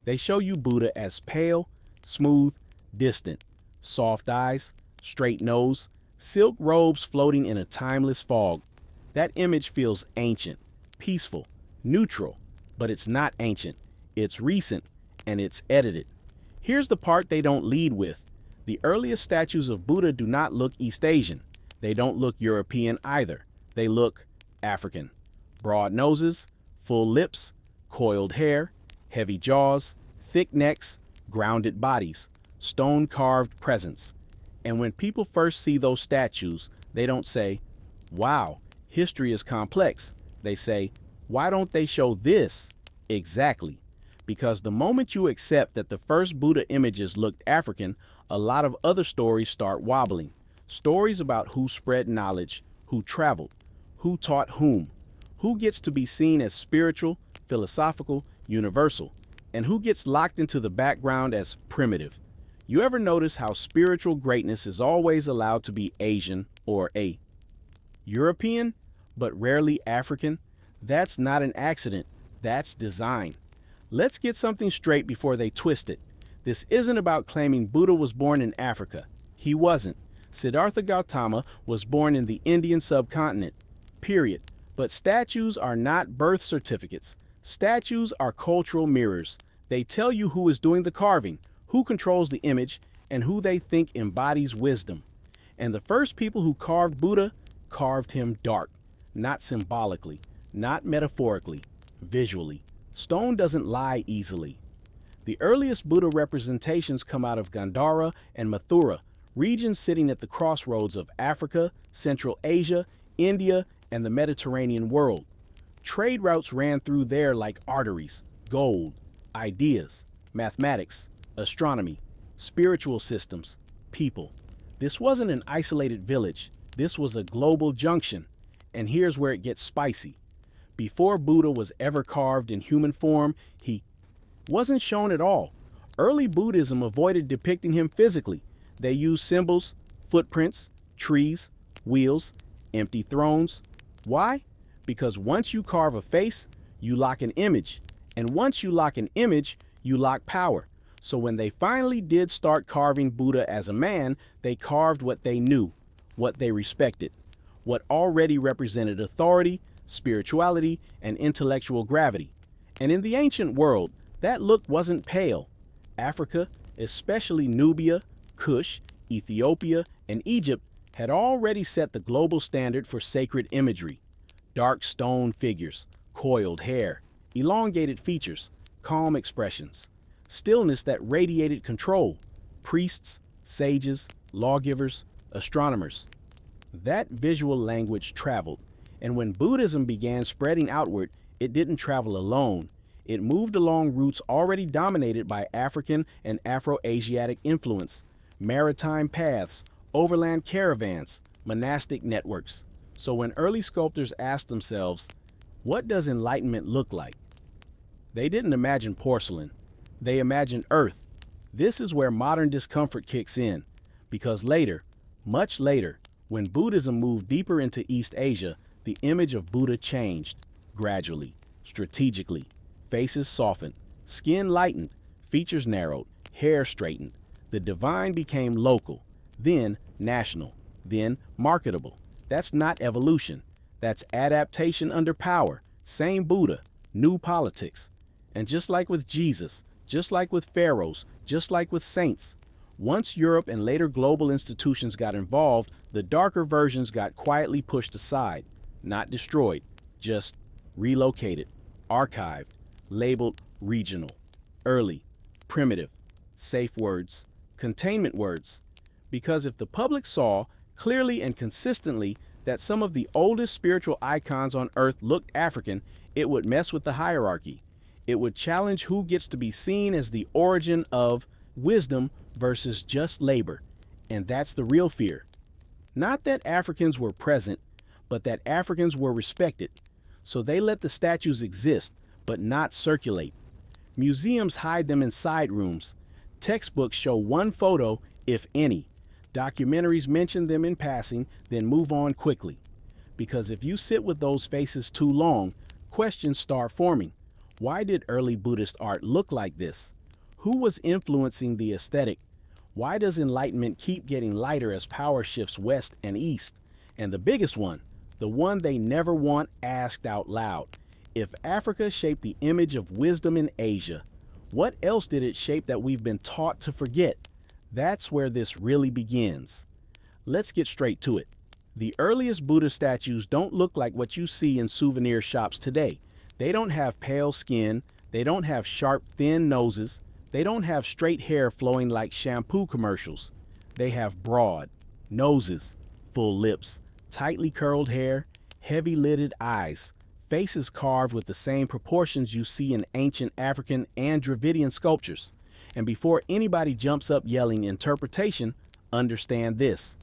They show you Buddha as pale, smooth, distant, soft eyes, straight nose, silk robes floating in a timeless fog. That image feels ancient, peaceful, neutral, but it's not ancient. It's recent, and it's edited. Here's the part they don't lead with. The earliest statues of Buddha do not look East Asian. They don't look European either. They look African. Broad noses, full lips, coiled hair, heavy jaws, thick necks, grounded bodies, stone-carved presence. And when people first see those statues, they don't say, "Wow, history is complex." They say, "Why don't they show this?" Exactly. Because the moment you accept that the first Buddha images looked African, a lot of other stories start wobbling. Stories about who spread knowledge, who traveled, who taught who gets to be seen as spiritual, philosophical, universal, and who gets locked into the background as primitive. You ever notice how spiritual greatness is always allowed to be Asian or European, but rarely African? That's not an accident. That's design. Let's get something straight before they twist it. This isn't about claiming Buddha was born in Africa. He wasn't. Siddhartha Gautama was born in the Indian subcontinent. Period. But statues are not birth certificates. Statues are cultural mirrors. They tell you who is doing the carving, who controls the image, and who they think embodies wisdom. And the first people who carved Buddha carved him dark, not symbolically, not metaphorically, visually. Stone doesn't lie easily. The earliest Buddha representations come out of Gandhara and Mathura, regions sitting at the crossroads of Africa, Central Asia, India, and the Mediterranean world. Trade routes ran through there like arteries: gold, ideas, mathematics, astronomy, spiritual systems, people. This wasn't an isolated village. This was a global junction. And here's where it gets spicy. Before Buddha was ever carved in human form, he wasn't shown at all. Early Buddhism avoided depicting him physically. They used symbols, footprints, trees, wheels, empty thrones. Why? Because once you carve a face, you lock an image. And once you lock an image, you lock power. So when they finally did start carving Buddha as a man, they carved what they knew, what they respected, what already represented authority, spirituality, and intellectual gravity. And in the ancient world, that look wasn't pale. Africa, especially Nubia, Kush, Ethiopia, and Egypt, had already set the global standard for sacred imagery. Dark stone figures, coiled hair, elongated features, calm expressions, stillness that radiated control, priests, sages, lawgivers, astronomers. That visual language traveled. And when Buddhism began spreading outward, it didn't travel alone. It moved along routes already dominated by African and Afro-Asiatic influence, maritime paths, overland caravans, monastic networks. So when early sculptors asked themselves, what does enlightenment look like? They didn't imagine porcelain. They imagined earth. This is where modern discomfort kicks in, because later, much later, when Buddhism moved deeper into East Asia, the image of Buddha changed, gradually, strategically. Faces softened, skin lightened, features narrowed, hair straightened. The divine became local, then national, then marketable. That's not evolution. That's adaptation under power. Same Buddha, new politics. And just like with Jesus, just like with pharaohs, just like with saints, once Europe and later global institutions got involved, the darker versions got quietly pushed aside. Not destroyed, just relocated, archived, labeled regional, early, primitive, safe words, containment words. Because if the public saw clearly and consistently that some of the oldest spiritual icons on earth looked African, it would mess with the hierarchy. It would challenge who gets to be seen as the origin of wisdom versus just labor. And that's the real fear. Not that Africans were present, but that Africans were respected. So they let the statues exist, but not circulate. Museums hide them in side rooms. Textbooks show one photo, if any. Documentaries mention them in passing, then move on quickly. Because if you sit with those faces too long, questions start forming. Why did early Buddhist art look like this? Who was influencing the aesthetic? Why does enlightenment keep getting lighter as power shifts west and east? And the biggest one, the one they never want asked out loud. If Africa shaped the image of wisdom in Asia, what else did it shape that we've been taught to forget? That's where this really begins. Let's get straight to it. The earliest Buddha statues don't look like what you see in souvenir shops today. They don't have pale skin, they don't have sharp, thin noses, they don't have straight hair flowing like shampoo commercials. They have broad noses, full lips, tightly curled hair, heavy-lidded eyes, faces carved with the same proportions you see in ancient African and Dravidian sculptures. And before anybody jumps up yelling interpretation, understand this.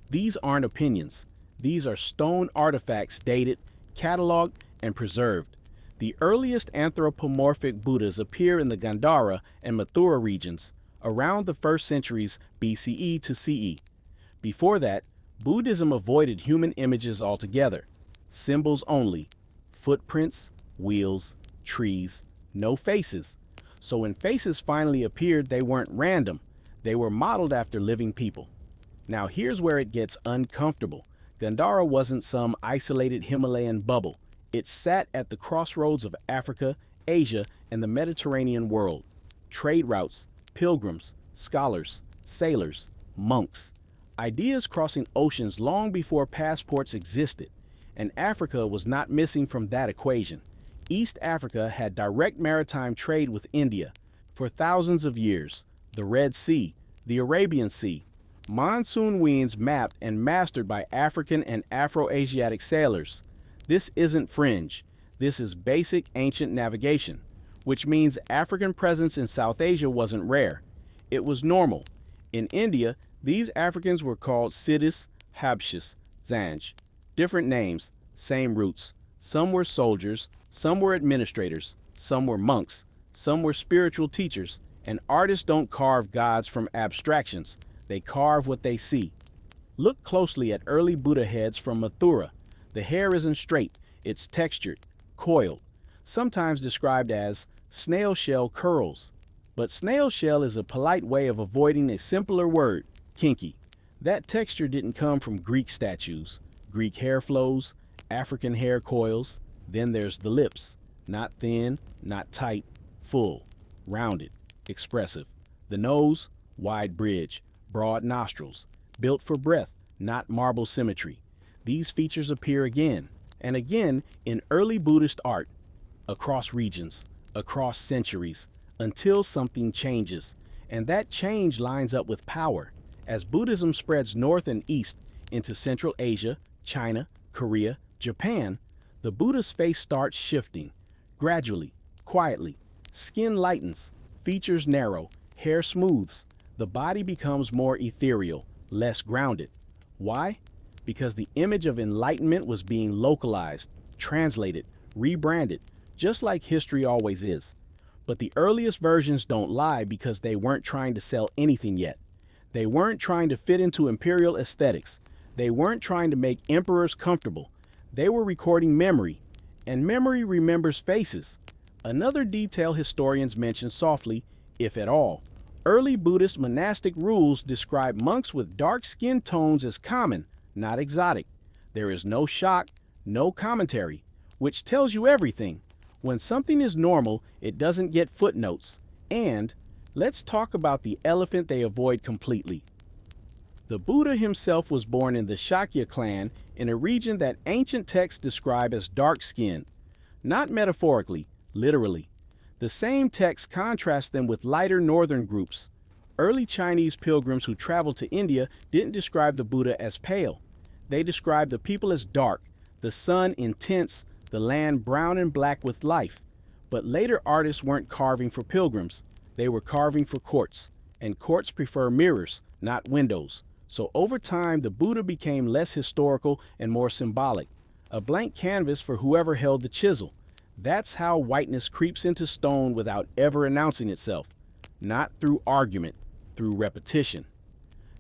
These aren't opinions. These are stone artifacts dated, cataloged, and preserved. The earliest anthropomorphic Buddhas appear in the Gandhara and Mathura regions around the 1st centuries BCE to CE. Before that, Buddhism avoided human images altogether. Symbols only. Footprints, wheels, trees, no faces. So when faces finally appeared, they weren't random. They were modeled after living people. Now here's where it gets uncomfortable. Gandhara wasn't some isolated Himalayan bubble. It sat at the crossroads of Africa, Asia, and the Mediterranean world. Trade routes, pilgrims, scholars, sailors, monks. Ideas crossing oceans long before passports existed. And Africa was not missing from that equation. East Africa had direct maritime trade with India for thousands of years. The Red Sea, the Arabian Sea, monsoon winds mapped and mastered by African and Afro-Asiatic sailors. This isn't fringe. This is basic ancient navigation, which means African presence in South Asia wasn't rare. It was normal. In India, these Africans were called Siddhis, Habshis, Zanj. Different names, same roots. Some were soldiers, some were administrators, some were monks, some were spiritual teachers. And artists don't carve gods from abstractions. They carve what they see. Look closely at early Buddha heads from Mathura. The hair isn't straight, it's textured, coiled, sometimes described as snail shell curls. But snail shell is a polite way of avoiding a simpler word, kinky. That texture didn't come from Greek statues. Greek hair flows, African hair coils. Then there's the lips. Not thin, not tight, full, rounded, expressive. The nose, wide bridge, broad nostrils, built for breath, not marble symmetry. These features appear again and again in early Buddhist art, across regions, across centuries, until something changes. And that change lines up with power. As Buddhism spreads north and east into Central Asia, China, Korea, Japan, the Buddha's face starts shifting. Gradually, quietly, skin lightens, features narrow, hair smooths. The body becomes more ethereal, less grounded. Why? Because the image of enlightenment was being localized, translated, rebranded, just like history always is. But the earliest versions don't lie because they weren't trying to sell anything yet. They weren't trying to fit into imperial aesthetics. They weren't trying to make emperors comfortable. They were recording memory, and memory remembers faces. Another detail historians mention softly, if at all. Early Buddhist monastic rules describe monks with dark skin tones as common, not exotic. There is no shock, no commentary, which tells you everything. When something is normal, it doesn't get footnotes. And let's talk about the elephant they avoid completely. The Buddha himself was born in the Shakya clan in a region that ancient texts describe as dark-skinned. Not metaphorically, literally. The same texts contrast them with lighter northern groups. Early Chinese pilgrims who traveled to India didn't describe the Buddha as pale. They described the people as dark, the sun intense, the land brown and black with life. But later artists weren't carving for pilgrims. They were carving for courts. And courts prefer mirrors, not windows. So over time, the Buddha became less historical and more symbolic. A blank canvas for whoever held the chisel. That's how whiteness creeps into stone without ever announcing itself. Not through argument, through repetition.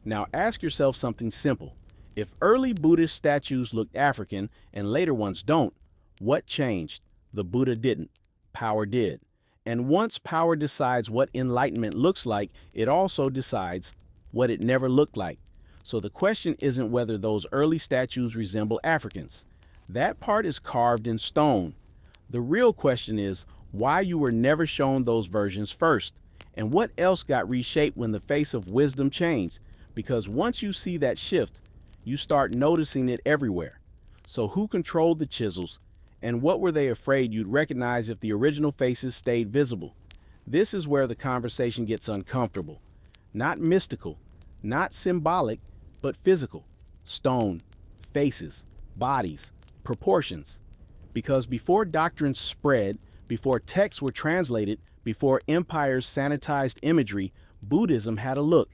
Now ask yourself something simple. If early Buddhist statues looked African and later ones don't, what changed? The Buddha didn't. Power did. And once power decides what enlightenment looks like, it also decides what it never looked like. So the question isn't whether those early statues resemble Africans. That part is carved in stone. The real question is why you were never shown those versions first, and what else got reshaped when the face of wisdom changed. Because once you see that shift, you start noticing it everywhere. So who controlled the chisels, and what were they afraid you'd recognize if the original faces stayed visible? This is where the conversation gets uncomfortable. Not mystical, not symbolic, but physical. Stone, faces, bodies, proportions. Because before doctrines spread, before texts were translated, before empires sanitized imagery, Buddhism had a look.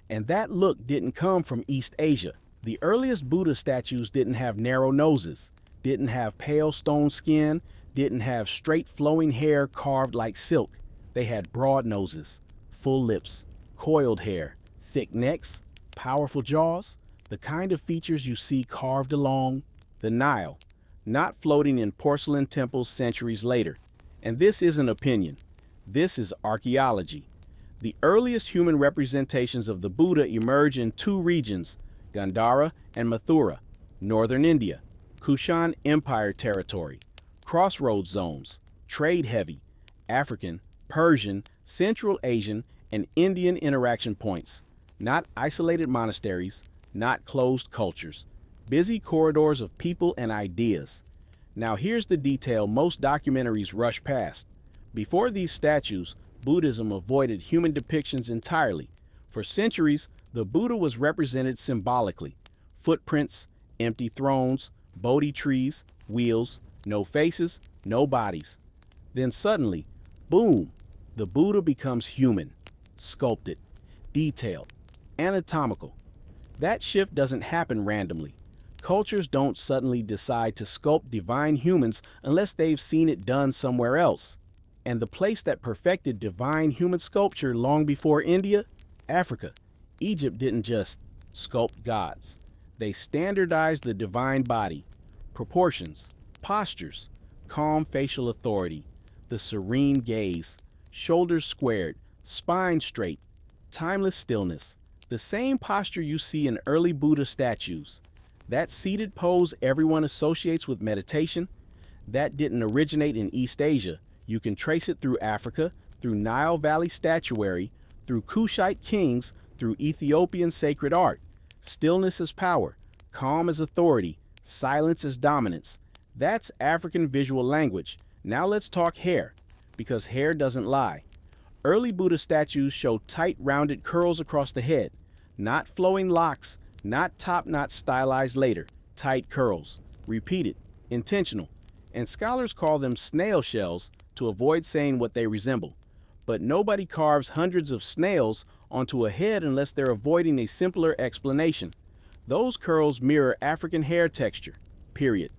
And that look didn't come from East Asia. The earliest Buddha statues didn't have narrow noses, didn't have pale stone skin, didn't have straight flowing hair carved like silk. They had broad noses, full lips, coiled hair, thick necks, powerful jaws, the kind of features you see carved along the Nile, not floating in porcelain temples centuries later. And this isn't opinion. This is archaeology. The earliest human representations of the Buddha emerge in two regions, Gandhara and Mathura, northern India, Kushan Empire territory, crossroads zones, trade-heavy, African, Persian, Central Asian, and Indian interaction points, not isolated monasteries, not closed cultures, busy corridors of people and ideas. Now here's the detail most documentaries rush past. Before these statues, Buddhism avoided human depictions entirely. For centuries, the Buddha was represented symbolically. Footprints, empty thrones, Bodhi trees, wheels, no faces, no bodies. Then suddenly, boom, the Buddha becomes human, sculpted, detailed, anatomical. That shift doesn't happen randomly. Cultures don't suddenly decide to sculpt divine humans unless they've seen it done somewhere else. And the place that perfected divine human sculpture long before India? Africa. Egypt didn't just sculpt gods. They standardized the divine body, proportions, postures, calm facial authority, the serene gaze, shoulders squared, spine straight, timeless stillness. The same posture you see in early Buddha statues. That seated pose everyone associates with meditation, that didn't originate in East Asia. You can trace it through Africa, through Nile Valley statuary, through Kushite kings, through Ethiopian sacred art. Stillness is power, calm is authority, silence is dominance. That's African visual language. Now let's talk hair, because hair doesn't lie. Early Buddha statues show tight, rounded curls across the head, not flowing locks, not top knot stylized later, tight curls, repeated, intentional. And scholars call them snail shells to avoid saying what they resemble. But nobody carves hundreds of snails onto a head unless they're avoiding a simpler explanation. Those curls mirror African hair texture, period.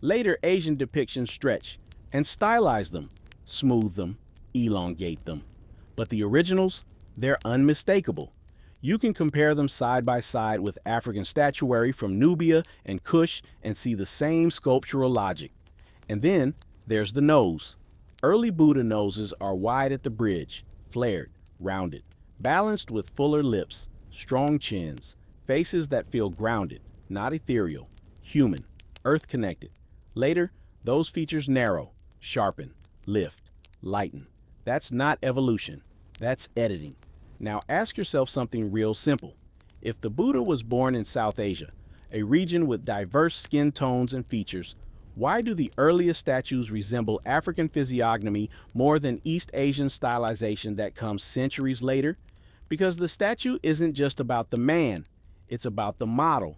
Later Asian depictions stretch and stylize them, smooth them, elongate them. But the originals, they're unmistakable. You can compare them side by side with African statuary from Nubia and Kush and see the same sculptural logic. And then there's the nose. Early Buddha noses are wide at the bridge, flared, rounded, balanced with fuller lips, strong chins, faces that feel grounded, not ethereal, human, earth-connected. Later, those features narrow, sharpen, lift, lighten. That's not evolution. That's editing. Now ask yourself something real simple. If the Buddha was born in South Asia, a region with diverse skin tones and features, why do the earliest statues resemble African physiognomy more than East Asian stylization that comes centuries later? Because the statue isn't just about the man, it's about the model.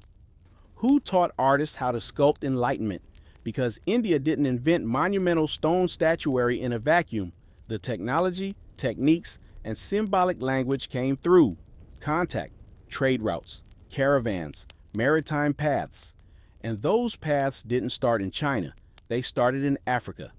Who taught artists how to sculpt enlightenment? Because India didn't invent monumental stone statuary in a vacuum. The technology, techniques, and symbolic language came through contact, trade routes, caravans, maritime paths. And those paths didn't start in China. They started in Africa.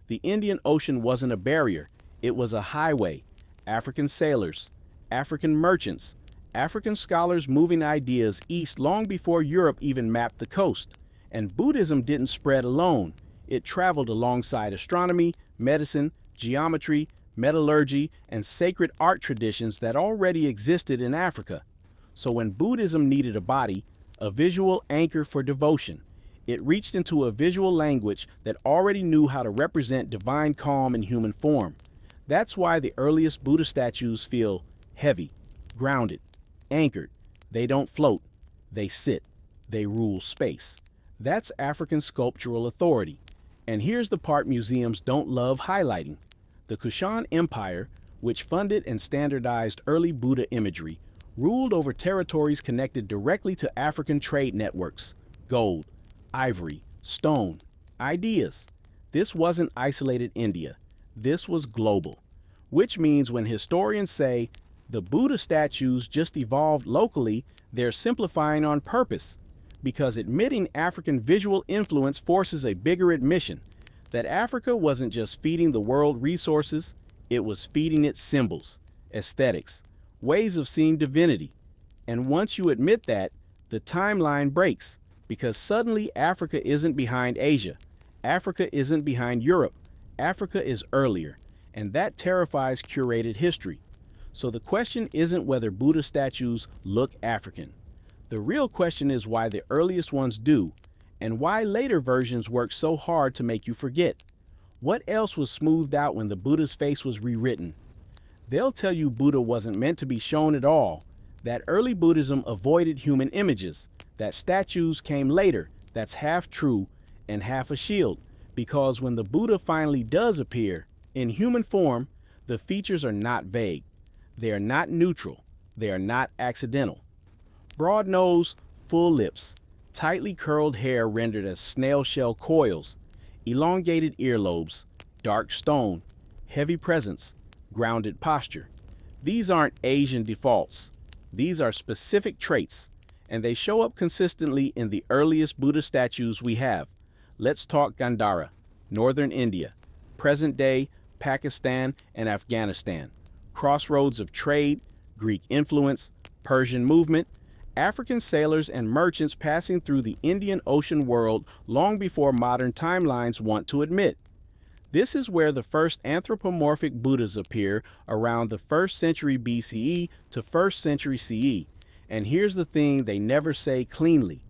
The Indian Ocean wasn't a barrier. It was a highway. African sailors, African merchants, African scholars moving ideas east long before Europe even mapped the coast. And Buddhism didn't spread alone. It traveled alongside astronomy, medicine, geometry, metallurgy, and sacred art traditions that already existed in Africa. So when Buddhism needed a body, a visual anchor for devotion, it reached into a visual language that already knew how to represent divine calm in human form. That's why the earliest Buddha statues feel heavy, grounded, anchored. They don't float, they sit, they rule space. That's African sculptural authority. And here's the part museums don't love highlighting. The Kushan Empire, which funded and standardized early Buddha imagery, ruled over territories connected directly to African trade networks: gold, ivory, stone, ideas. This wasn't isolated India. This was global. Which means when historians say the Buddha statues just evolved locally, they're simplifying on purpose. Because admitting African visual influence forces a bigger admission that Africa wasn't just feeding the world resources, it was feeding it symbols, aesthetics, ways of seeing divinity. And once you admit that, the timeline breaks, because suddenly Africa isn't behind Asia. Africa isn't behind Europe. Africa is earlier, and that terrifies curated history. So the question isn't whether Buddha statues look African. The real question is why the earliest ones do, and why later versions work so hard to make you forget. What else was smoothed out when the Buddha's face was rewritten? They'll tell you Buddha wasn't meant to be shown at all, that early Buddhism avoided human images, that statues came later, that's half true and half a shield, because when the Buddha finally does appear, in human form, the features are not vague. They are not neutral. They are not accidental. Broad nose, full lips, tightly curled hair rendered as snail shell coils, elongated earlobes, dark stone, heavy presence, grounded posture. These aren't Asian defaults. These are specific traits, and they show up consistently in the earliest Buddha statues we have. Let's talk Gandhara, northern India, present-day Pakistan and Afghanistan, crossroads of trade, Greek influence, Persian movement, African sailors and merchants passing through the Indian Ocean world long before modern timelines want to admit. This is where the first anthropomorphic Buddhas appear around the 1st century BCE to 1st century CE. And here's the thing they never say cleanly.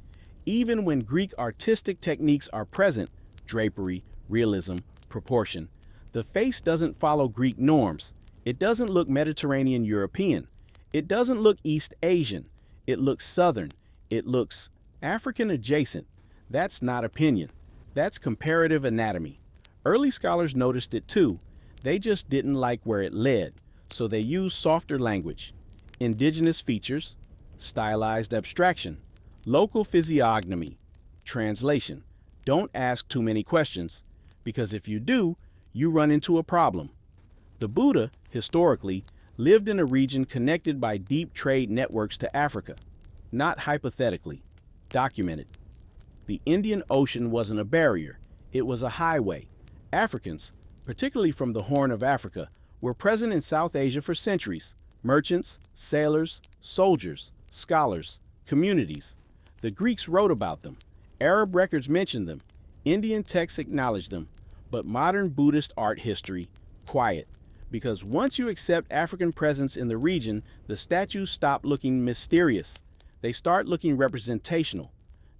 Even when Greek artistic techniques are present, drapery, realism, proportion, the face doesn't follow Greek norms. It doesn't look Mediterranean European. It doesn't look East Asian. It looks Southern. It looks African adjacent. That's not opinion. That's comparative anatomy. Early scholars noticed it too. They just didn't like where it led, so they used softer language. Indigenous features, stylized abstraction, local physiognomy, translation. Don't ask too many questions, because if you do, you run into a problem. The Buddha, historically, lived in a region connected by deep trade networks to Africa, not hypothetically, documented. The Indian Ocean wasn't a barrier, it was a highway. Africans, particularly from the Horn of Africa, were present in South Asia for centuries. Merchants, sailors, soldiers, scholars, communities. The Greeks wrote about them. Arab records mentioned them. Indian texts acknowledged them. But modern Buddhist art history, quiet. Because once you accept African presence in the region, the statues stop looking mysterious. They start looking representational.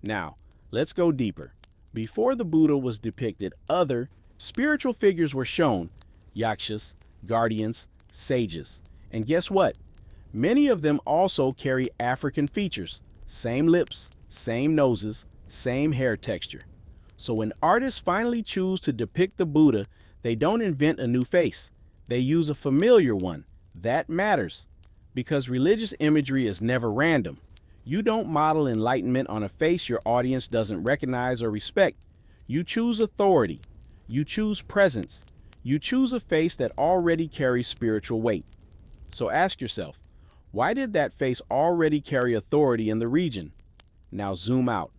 Now, let's go deeper. Before the Buddha was depicted, other spiritual figures were shown: yakshas, guardians, sages. And guess what? Many of them also carry African features. Same lips, same noses, same hair texture. So when artists finally choose to depict the Buddha, they don't invent a new face. They use a familiar one. That matters, because religious imagery is never random. You don't model enlightenment on a face your audience doesn't recognize or respect. You choose authority. You choose presence. You choose a face that already carries spiritual weight. So ask yourself, why did that face already carry authority in the region? Now zoom out.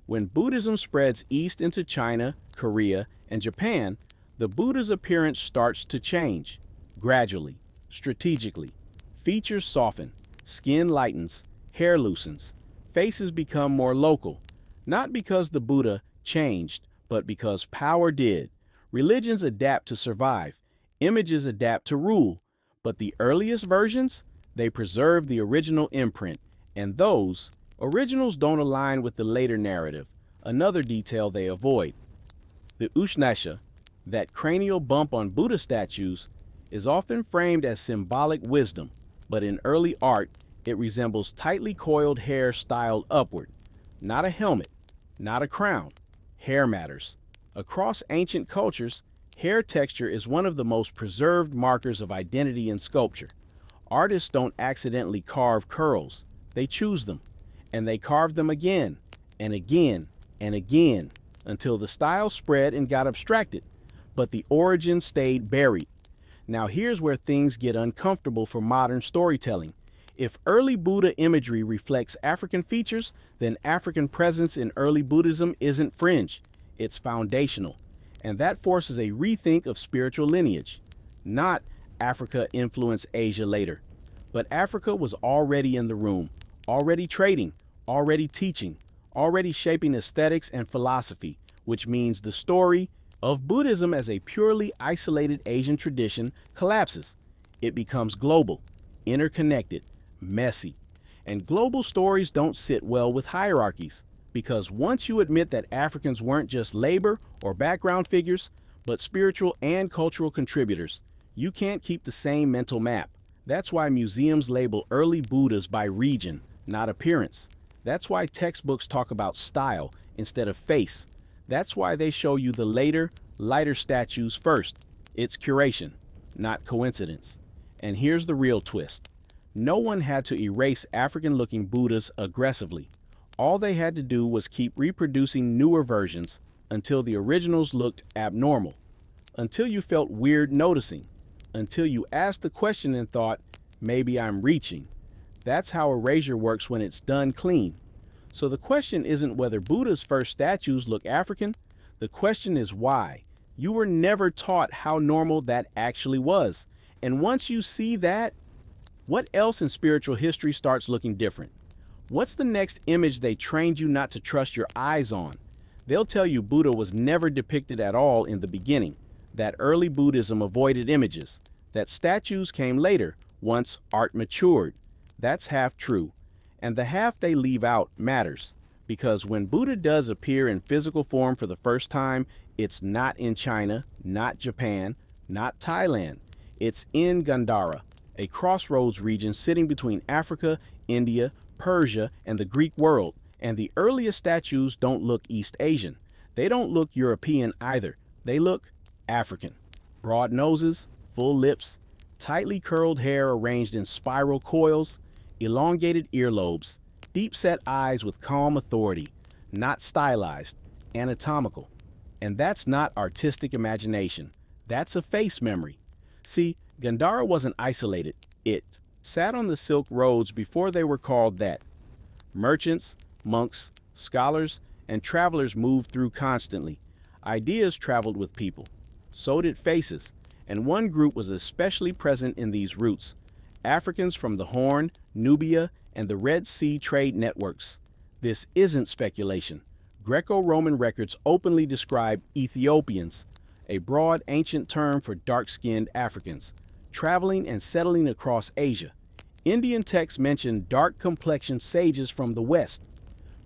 When Buddhism spreads east into China, Korea, and Japan, the Buddha's appearance starts to change, gradually, strategically. Features soften, skin lightens, hair loosens, faces become more local, not because the Buddha changed, but because power did. Religions adapt to survive. Images adapt to rule, but the earliest versions, they preserve the original imprint, and those originals don't align with the later narrative, another detail they avoid. The Ushnesha, that cranial bump on Buddha statues, is often framed as symbolic wisdom, but in early art, it resembles tightly coiled hair styled upward. Not a helmet, not a crown. Hair matters. Across ancient cultures, hair texture is one of the most preserved markers of identity in sculpture. Artists don't accidentally carve curls, they choose them, and they carve them again, and again, and again, until the style spread and got abstracted, but the origin stayed buried. Now here's where things get uncomfortable for modern storytelling. If early Buddha imagery reflects African features, then African presence in early Buddhism isn't fringe, it's foundational. And that forces a rethink of spiritual lineage. Not Africa influenced Asia later, but Africa was already in the room, already trading, already teaching, already shaping aesthetics and philosophy, which means the story of Buddhism as a purely isolated Asian tradition collapses. It becomes global, interconnected, messy. And global stories don't sit well with hierarchies, because once you admit that Africans weren't just labor or background figures, but spiritual and cultural contributors, you can't keep the same mental map. That's why museums label early Buddhas by region, not appearance. That's why textbooks talk about style instead of face. That's why they show you the later, lighter statues first. It's curation, not coincidence. And here's the real twist. No one had to erase African-looking Buddhas aggressively. All they had to do was keep reproducing newer versions until the originals looked abnormal, until you felt weird noticing, until you asked the question and thought, maybe I'm reaching. That's how erasure works when it's done clean. So the question isn't whether Buddha's first statues look African. The question is why. You were never taught how normal that actually was. And once you see that, what else in spiritual history starts looking different? What's the next image they trained you not to trust your eyes on? They'll tell you Buddha was never depicted at all in the beginning, that early Buddhism avoided images, that statues came later, once art matured. That's half true. And the half they leave out matters, because when Buddha does appear in physical form for the first time, it's not in China, not Japan, not Thailand. It's in Gandhara, a crossroads region sitting between Africa, India, Persia, and the Greek world. And the earliest statues don't look East Asian. They don't look European either. They look African. Broad noses, full lips, tightly curled hair arranged in spiral coils, elongated earlobes, deep-set eyes with calm authority, not stylized, anatomical. And that's not artistic imagination. That's a face memory. See, Gandhara wasn't isolated. It sat on the Silk Roads before they were called that. Merchants, monks, scholars, and travelers moved through constantly. Ideas traveled with people. So did faces. And one group was especially present in these routes. Africans from the Horn, Nubia, and the Red Sea trade networks. This isn't speculation. Greco-Roman records openly describe Ethiopians, a broad ancient term for dark-skinned Africans, traveling and settling across Asia. Indian texts mention dark-complexioned sages from the West.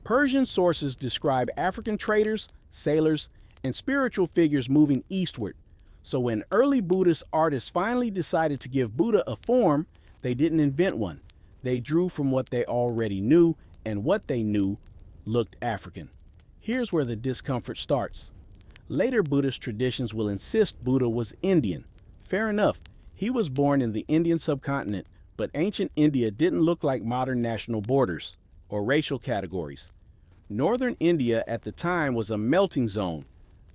Persian sources describe African traders, sailors, and spiritual figures moving eastward. So when early Buddhist artists finally decided to give Buddha a form, they didn't invent one. They drew from what they already knew, and what they knew looked African. Here's where the discomfort starts. Later Buddhist traditions will insist Buddha was Indian. Fair enough, he was born in the Indian subcontinent, but ancient India didn't look like modern national borders or racial categories. Northern India at the time was a melting zone.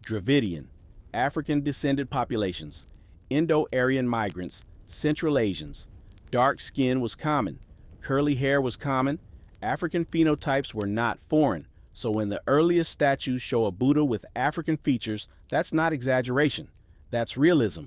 Dravidian, African-descended populations, Indo-Aryan migrants, Central Asians. Dark skin was common. Curly hair was common. African phenotypes were not foreign. So when the earliest statues show a Buddha with African features, that's not exaggeration. That's realism.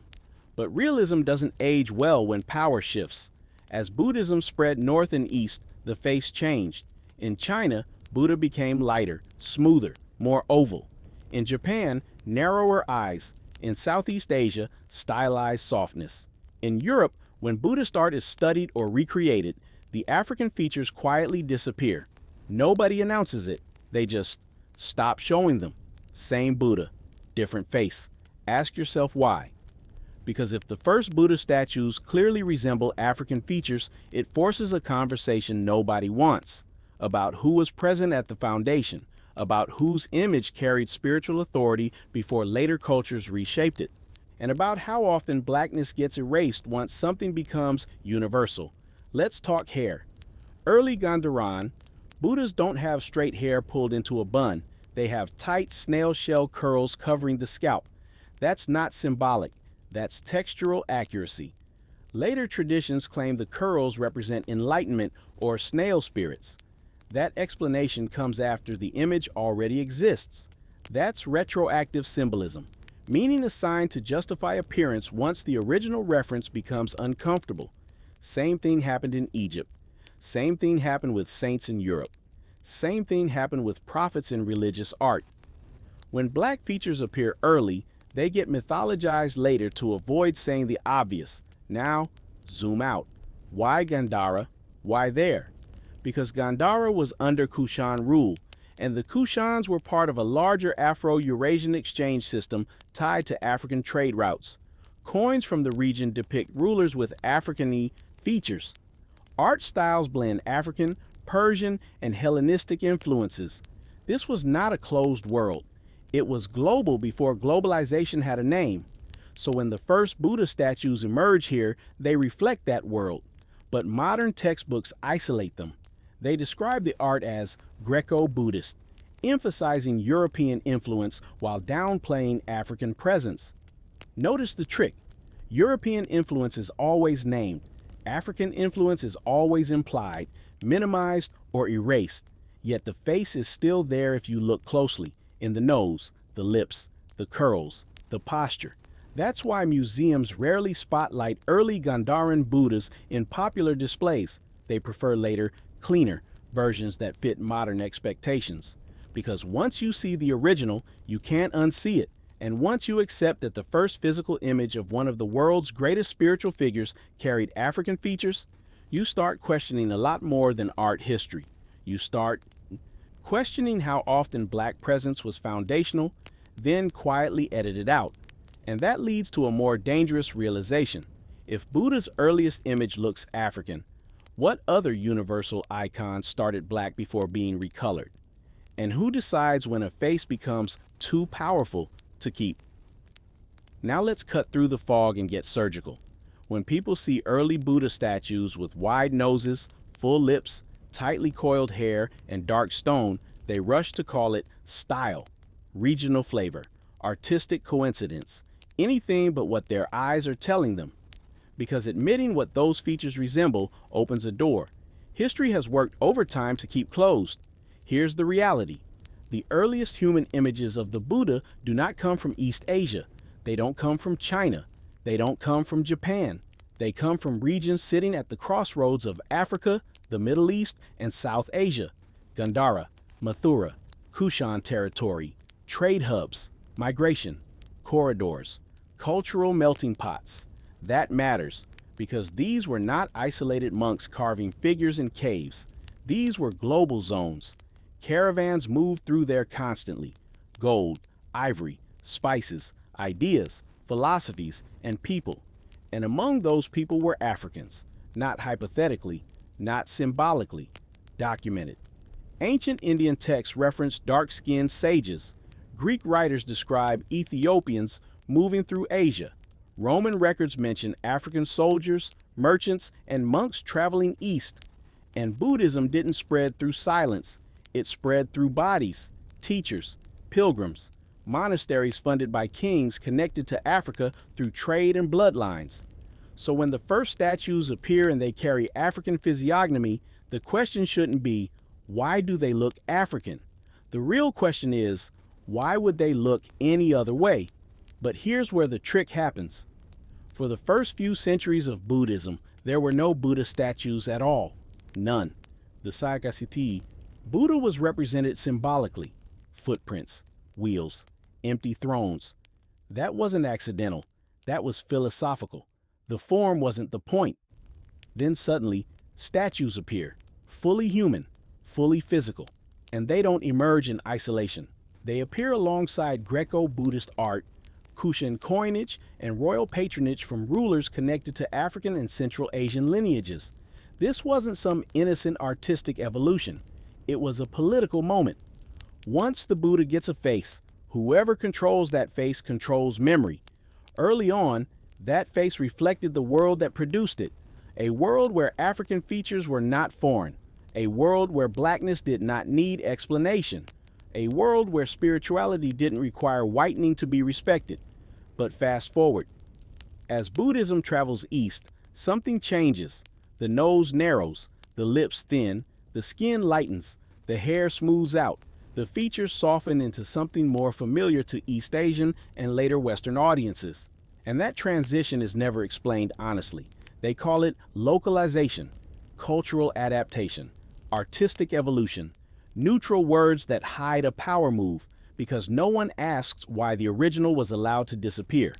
But realism doesn't age well when power shifts. As Buddhism spread north and east, the face changed. In China, Buddha became lighter, smoother, more oval. In Japan, narrower eyes, In Southeast Asia, stylized softness. In Europe, when Buddhist art is studied or recreated, the African features quietly disappear. Nobody announces it. They just stop showing them. Same Buddha, different face. Ask yourself why. Because if the first Buddha statues clearly resemble African features, it forces a conversation nobody wants about who was present at the foundation, about whose image carried spiritual authority before later cultures reshaped it, and about how often blackness gets erased once something becomes universal. Let's talk hair. Early Gandharan, Buddhas don't have straight hair pulled into a bun. They have tight snail shell curls covering the scalp. That's not symbolic. That's textural accuracy. Later traditions claim the curls represent enlightenment or snail spirits. That explanation comes after the image already exists. That's retroactive symbolism, meaning assigned to justify appearance once the original reference becomes uncomfortable. Same thing happened in Egypt. Same thing happened with saints in Europe. Same thing happened with prophets in religious art. When black features appear early, they get mythologized later to avoid saying the obvious. Now, zoom out. Why Gandhara? Why there? Because Gandhara was under Kushan rule, and the Kushans were part of a larger Afro-Eurasian exchange system tied to African trade routes. Coins from the region depict rulers with African-y features. Art styles blend African, Persian, and Hellenistic influences. This was not a closed world. It was global before globalization had a name. So when the first Buddha statues emerge here, they reflect that world. But modern textbooks isolate them. They describe the art as Greco-Buddhist, emphasizing European influence while downplaying African presence. Notice the trick. European influence is always named. African influence is always implied, minimized, or erased. Yet the face is still there if you look closely. In the nose, the lips, the curls, the posture. That's why museums rarely spotlight early Gandharan Buddhas in popular displays. They prefer later, cleaner versions that fit modern expectations. Because once you see the original, you can't unsee it. And once you accept that the first physical image of one of the world's greatest spiritual figures carried African features, you start questioning a lot more than art history. You start questioning how often black presence was foundational, then quietly edited out. And that leads to a more dangerous realization. If Buddha's earliest image looks African, what other universal icons started black before being recolored? And who decides when a face becomes too powerful to keep? Now let's cut through the fog and get surgical. When people see early Buddha statues with wide noses, full lips, tightly coiled hair, and dark stone, they rush to call it style, regional flavor, artistic coincidence, anything but what their eyes are telling them. Because admitting what those features resemble opens a door. History has worked overtime to keep closed. Here's the reality. The earliest human images of the Buddha do not come from East Asia. They don't come from China. They don't come from Japan. They come from regions sitting at the crossroads of Africa, the Middle East, and South Asia. Gandhara, Mathura, Kushan territory, trade hubs, migration, corridors, cultural melting pots. That matters because these were not isolated monks carving figures in caves. These were global zones. Caravans moved through there constantly. Gold, ivory, spices, ideas, philosophies, and people. And among those people were Africans, not hypothetically, not symbolically, documented. Ancient Indian texts reference dark-skinned sages. Greek writers describe Ethiopians moving through Asia. Roman records mention African soldiers, merchants, and monks traveling east. And Buddhism didn't spread through silence. It spread through bodies, teachers, pilgrims, monasteries funded by kings connected to Africa through trade and bloodlines. So when the first statues appear and they carry African physiognomy, the question shouldn't be, why do they look African? The real question is, why would they look any other way? But here's where the trick happens. For the first few centuries of Buddhism, there were no Buddha statues at all. None. The Sagasiti, Buddha was represented symbolically. Footprints, wheels, empty thrones. That wasn't accidental. That was philosophical. The form wasn't the point. Then suddenly, statues appear, fully human, fully physical, and they don't emerge in isolation. They appear alongside Greco-Buddhist art, Kushan coinage, and royal patronage from rulers connected to African and Central Asian lineages. This wasn't some innocent artistic evolution. It was a political moment. Once the Buddha gets a face, whoever controls that face controls memory. Early on, that face reflected the world that produced it, a world where African features were not foreign, a world where blackness did not need explanation, a world where spirituality didn't require whitening to be respected. But fast forward. As Buddhism travels east, something changes. The nose narrows, the lips thin, the skin lightens, the hair smooths out, the features soften into something more familiar to East Asian and later Western audiences. And that transition is never explained honestly. They call it localization, cultural adaptation, artistic evolution, neutral words that hide a power move, because no one asks why the original was allowed to disappear.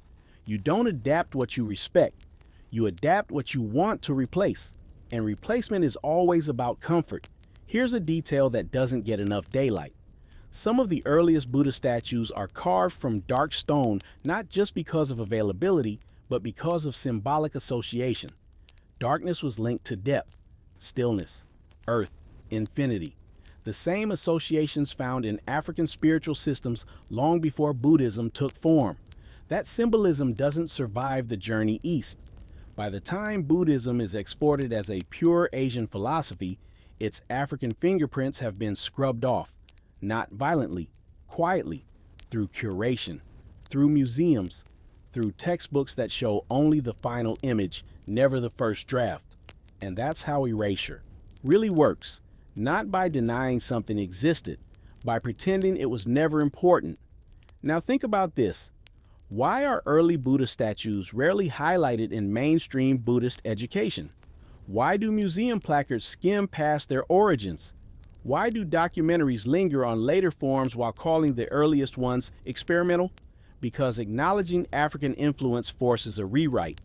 You don't adapt what you respect. You adapt what you want to replace. And replacement is always about comfort. Here's a detail that doesn't get enough daylight. Some of the earliest Buddha statues are carved from dark stone, not just because of availability, but because of symbolic association. Darkness was linked to depth, stillness, earth, infinity. The same associations found in African spiritual systems long before Buddhism took form. That symbolism doesn't survive the journey east. By the time Buddhism is exported as a pure Asian philosophy, its African fingerprints have been scrubbed off, not violently, quietly, through curation, through museums, through textbooks that show only the final image, never the first draft. And that's how erasure really works, not by denying something existed, by pretending it was never important. Now think about this. Why are early Buddha statues rarely highlighted in mainstream Buddhist education? Why do museum placards skim past their origins? Why do documentaries linger on later forms while calling the earliest ones experimental? Because acknowledging African influence forces a rewrite.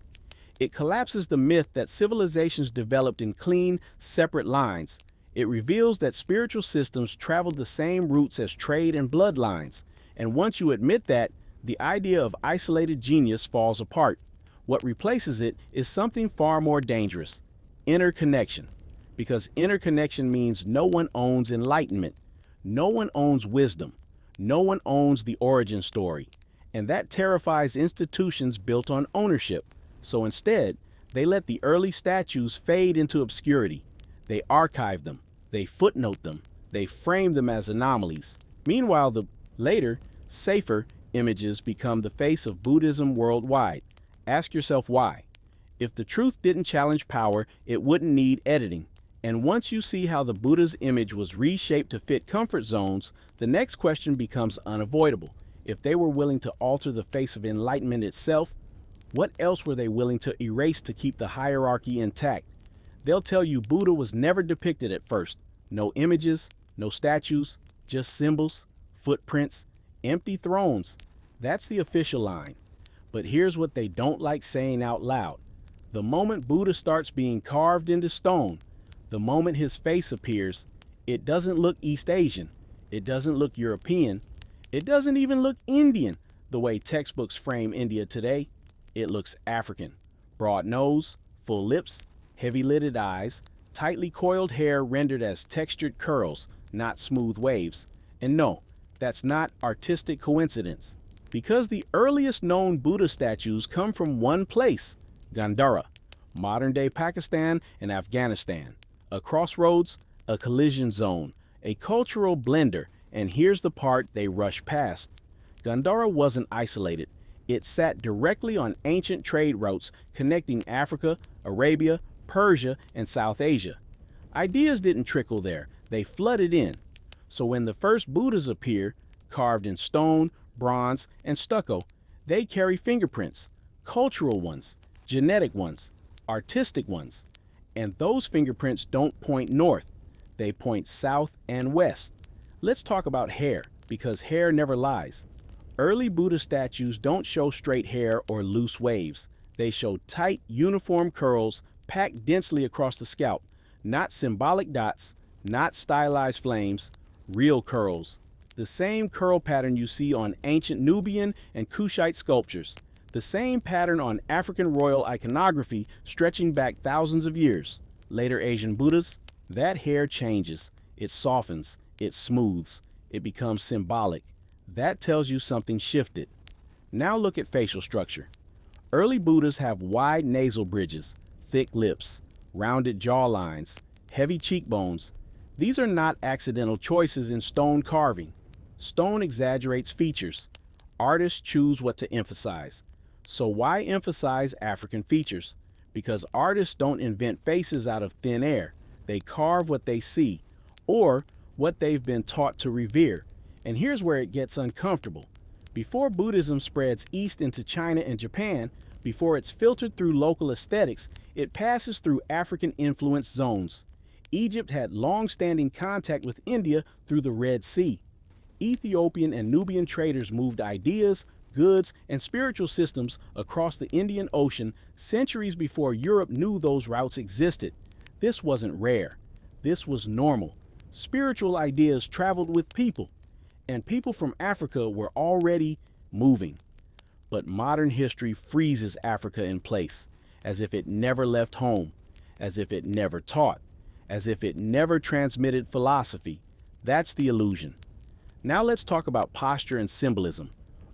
It collapses the myth that civilizations developed in clean, separate lines. It reveals that spiritual systems traveled the same routes as trade and bloodlines. And once you admit that, the idea of isolated genius falls apart. What replaces it is something far more dangerous: interconnection. Because interconnection means no one owns enlightenment, no one owns wisdom, no one owns the origin story. And that terrifies institutions built on ownership. So instead, they let the early statues fade into obscurity. They archive them, they footnote them, they frame them as anomalies. Meanwhile, the later, safer images become the face of Buddhism worldwide. Ask yourself why. If the truth didn't challenge power, it wouldn't need editing. And once you see how the Buddha's image was reshaped to fit comfort zones, the next question becomes unavoidable. If they were willing to alter the face of enlightenment itself, what else were they willing to erase to keep the hierarchy intact? They'll tell you Buddha was never depicted at first. No images, no statues, just symbols, footprints, empty thrones. That's the official line. But here's what they don't like saying out loud. The moment Buddha starts being carved into stone, the moment his face appears, it doesn't look East Asian. It doesn't look European. It doesn't even look Indian the way textbooks frame India today. It looks African. Broad nose, full lips, heavy-lidded eyes, tightly coiled hair rendered as textured curls, not smooth waves. And no, that's not artistic coincidence. Because the earliest known Buddha statues come from one place, Gandhara, modern-day Pakistan and Afghanistan. A crossroads, a collision zone, a cultural blender, and here's the part they rush past. Gandhara wasn't isolated. It sat directly on ancient trade routes connecting Africa, Arabia, Persia, and South Asia. Ideas didn't trickle there, they flooded in. So when the first Buddhas appear, carved in stone, bronze, and stucco, they carry fingerprints, cultural ones, genetic ones, artistic ones. And those fingerprints don't point north, they point south and west. Let's talk about hair, because hair never lies. Early Buddha statues don't show straight hair or loose waves. They show tight, uniform curls packed densely across the scalp, not symbolic dots, not stylized flames, real curls. The same curl pattern you see on ancient Nubian and Kushite sculptures. The same pattern on African royal iconography stretching back thousands of years. Later Asian Buddhas, that hair changes. It softens, it smooths, it becomes symbolic. That tells you something shifted. Now look at facial structure. Early Buddhas have wide nasal bridges, thick lips, rounded jawlines, heavy cheekbones. These are not accidental choices in stone carving. Stone exaggerates features. Artists choose what to emphasize. So why emphasize African features? Because artists don't invent faces out of thin air. They carve what they see, or what they've been taught to revere. And here's where it gets uncomfortable. Before Buddhism spreads east into China and Japan, before it's filtered through local aesthetics, it passes through African influence zones. Egypt had long-standing contact with India through the Red Sea. Ethiopian and Nubian traders moved ideas, goods, and spiritual systems across the Indian Ocean centuries before Europe knew those routes existed. This wasn't rare. This was normal. Spiritual ideas traveled with people, and people from Africa were already moving. But modern history freezes Africa in place, as if it never left home, as if it never taught, as if it never transmitted philosophy. That's the illusion. Now let's talk about posture and symbolism.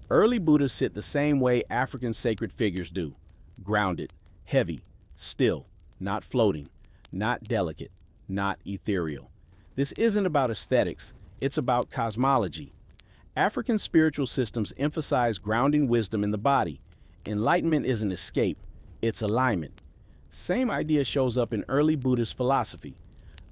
Early Buddhists sit the same way African sacred figures do. Grounded, heavy, still, not floating, not delicate, not ethereal. This isn't about aesthetics, it's about cosmology. African spiritual systems emphasize grounding wisdom in the body. Enlightenment isn't escape, it's alignment. Same idea shows up in early Buddhist philosophy.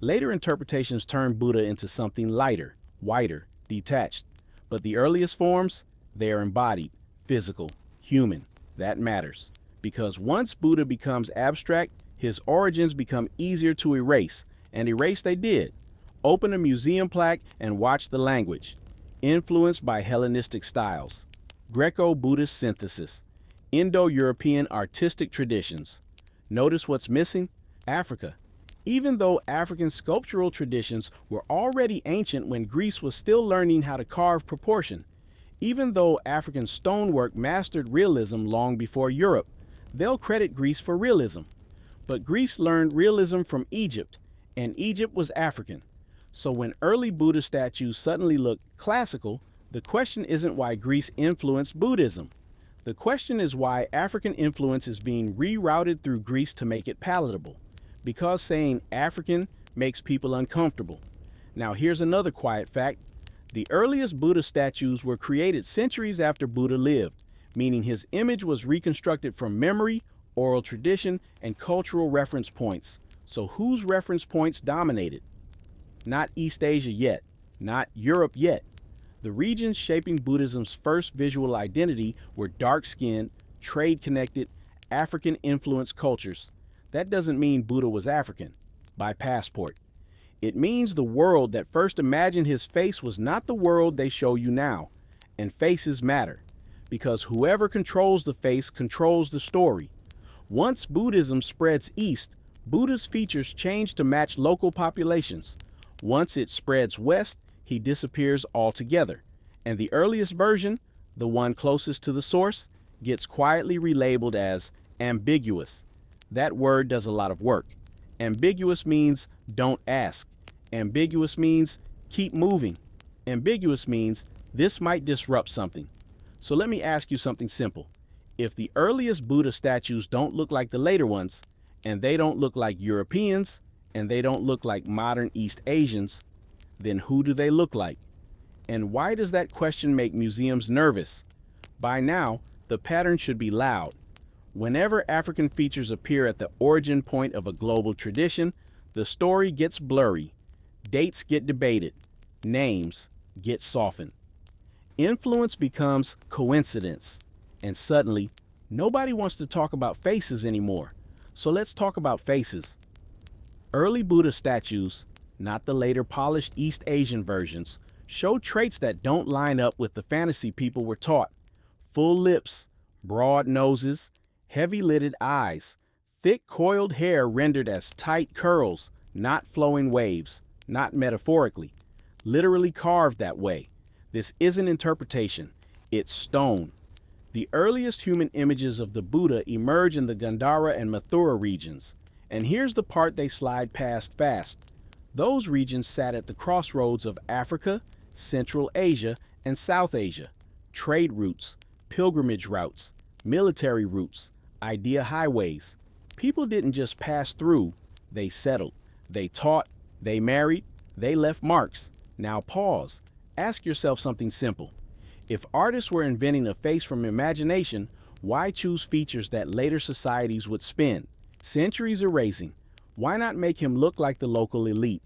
Later interpretations turn Buddha into something lighter, whiter, detached. But the earliest forms, they are embodied, physical, human. That matters. Because once Buddha becomes abstract, his origins become easier to erase, and erase they did. Open a museum plaque and watch the language. Influenced by Hellenistic styles. Greco-Buddhist synthesis. Indo-European artistic traditions. Notice what's missing? Africa. Even though African sculptural traditions were already ancient when Greece was still learning how to carve proportion, even though African stonework mastered realism long before Europe, they'll credit Greece for realism. But Greece learned realism from Egypt, and Egypt was African. So when early Buddha statues suddenly look classical, the question isn't why Greece influenced Buddhism. The question is why African influence is being rerouted through Greece to make it palatable. Because saying African makes people uncomfortable. Now here's another quiet fact. The earliest Buddha statues were created centuries after Buddha lived, meaning his image was reconstructed from memory, oral tradition, and cultural reference points. So whose reference points dominated? Not East Asia yet, not Europe yet. The regions shaping Buddhism's first visual identity were dark-skinned, trade-connected, African-influenced cultures. That doesn't mean Buddha was African, by passport. It means the world that first imagined his face was not the world they show you now. And faces matter, because whoever controls the face controls the story. Once Buddhism spreads east, Buddha's features change to match local populations. Once it spreads west, he disappears altogether. And the earliest version, the one closest to the source, gets quietly relabeled as ambiguous. That word does a lot of work. Ambiguous means don't ask. Ambiguous means keep moving. Ambiguous means this might disrupt something. So let me ask you something simple. If the earliest Buddha statues don't look like the later ones, and they don't look like Europeans, and they don't look like modern East Asians, then who do they look like? And why does that question make museums nervous? By now, the pattern should be loud. Whenever African features appear at the origin point of a global tradition, the story gets blurry. Dates get debated. Names get softened. Influence becomes coincidence. And suddenly, nobody wants to talk about faces anymore. So let's talk about faces. Early Buddha statues, not the later polished East Asian versions, show traits that don't line up with the fantasy people were taught. Full lips, broad noses, heavy-lidded eyes, thick coiled hair rendered as tight curls, not flowing waves, not metaphorically, literally carved that way. This isn't interpretation, it's stone. The earliest human images of the Buddha emerge in the Gandhara and Mathura regions. And here's the part they slide past fast. Those regions sat at the crossroads of Africa, Central Asia, and South Asia. Trade routes, pilgrimage routes, military routes, idea highways. People didn't just pass through, they settled. They taught, they married, they left marks. Now pause. Ask yourself something simple. If artists were inventing a face from imagination, why choose features that later societies would spin? Centuries erasing. Why not make him look like the local elite?